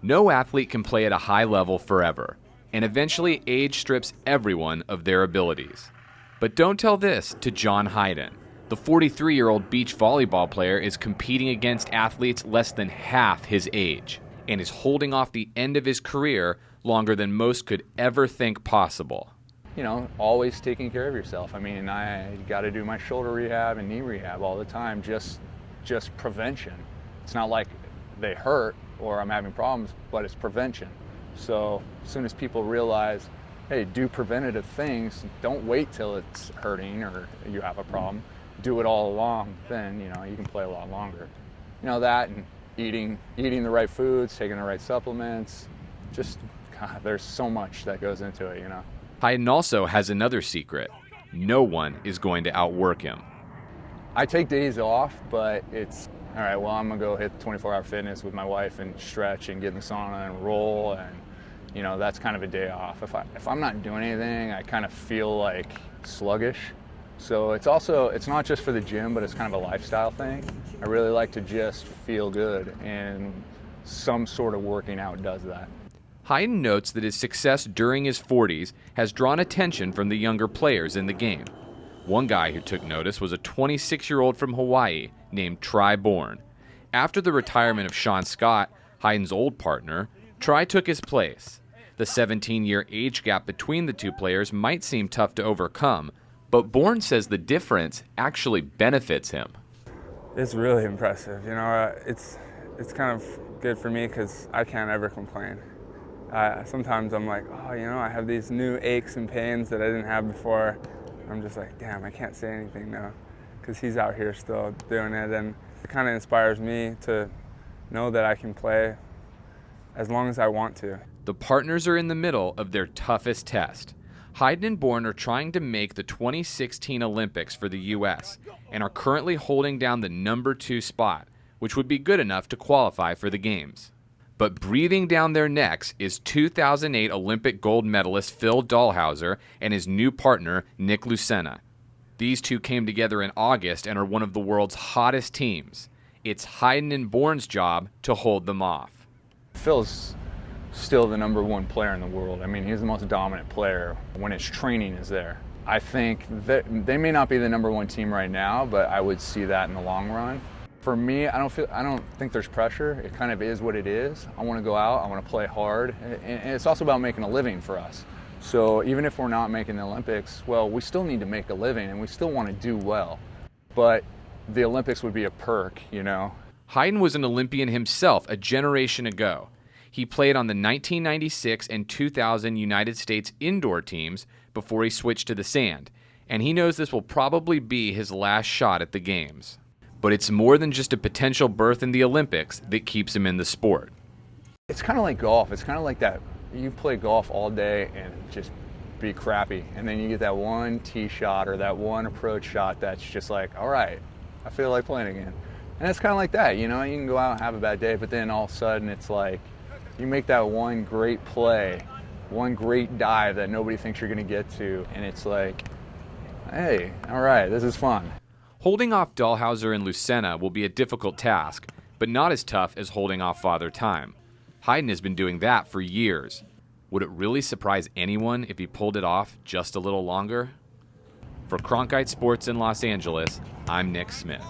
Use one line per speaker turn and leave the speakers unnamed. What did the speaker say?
No athlete can play at a high level forever, and eventually age strips everyone of their abilities. But don't tell this to John Hyden. The 43-year-old beach volleyball player is competing against athletes less than half his age and is holding off the end of his career longer than most could ever think possible.
You know, always taking care of yourself. I mean, I got to do my shoulder rehab and knee rehab all the time, just prevention. It's not like they hurt or I'm having problems, but it's prevention. So as soon as people realize, hey, do preventative things, don't wait till it's hurting or you have a problem. Do it all along, then, you know, you can play a lot longer. You know, that and eating the right foods, taking the right supplements, just, God, there's so much that goes into it, you know.
Hyden also has another secret. No one is going to outwork him.
I take days off, but it's, all right, well, I'm gonna go hit 24-hour fitness with my wife and stretch and get in the sauna and roll, and, you know, that's kind of a day off. If I'm not doing anything, I kind of feel like sluggish. So it's not just for the gym, but it's kind of a lifestyle thing. I really like to just feel good, and some sort of working out does that.
Hyden notes that his success during his 40s has drawn attention from the younger players in the game. One guy who took notice was a 26-year-old from Hawaii named Tri Bourne. After the retirement of Sean Scott, Hyden's old partner, Tri took his place. The 17-year age gap between the two players might seem tough to overcome, but Bourne says the difference actually benefits him.
It's really impressive. You know, it's kind of good for me because I can't ever complain. Sometimes I'm like, oh, you know, I have these new aches and pains that I didn't have before. I'm just like, damn, I can't say anything now because he's out here still doing it. And it kind of inspires me to know that I can play as long as I want to.
The partners are in the middle of their toughest test. Hyden and Bourne are trying to make the 2016 Olympics for the U.S. and are currently holding down the number 2 spot, which would be good enough to qualify for the Games. But breathing down their necks is 2008 Olympic gold medalist Phil Dahlhauser and his new partner, Nick Lucena. These two came together in August and are one of the world's hottest teams. It's Hyden and Bourne's job to hold them off.
Phil's still the number 1 player in the world. I mean, he's the most dominant player when his training is there. I think that they may not be the number 1 team right now, but I would see that in the long run. For me, I don't think there's pressure. It kind of is what it is. I want to go out, I want to play hard, and it's also about making a living for us. So even if we're not making the Olympics, well, we still need to make a living and we still want to do well. But the Olympics would be a perk, you know.
Hyden was an Olympian himself a generation ago. He played on the 1996 and 2000 United States indoor teams before he switched to the sand, and he knows this will probably be his last shot at the Games. But it's more than just a potential berth in the Olympics that keeps him in the sport.
It's kind of like golf. It's kind of like that. You play golf all day and just be crappy, and then you get that one tee shot or that one approach shot that's just like, all right, I feel like playing again. And it's kind of like that, you know. You can go out and have a bad day, but then all of a sudden it's like you make that one great play, one great dive that nobody thinks you're going to get to, and it's like, hey, all right, this is fun.
Holding off Dahlhauser and Lucena will be a difficult task, but not as tough as holding off Father Time. Hyden has been doing that for years. Would it really surprise anyone if he pulled it off just a little longer? For Cronkite Sports in Los Angeles, I'm Nick Smith.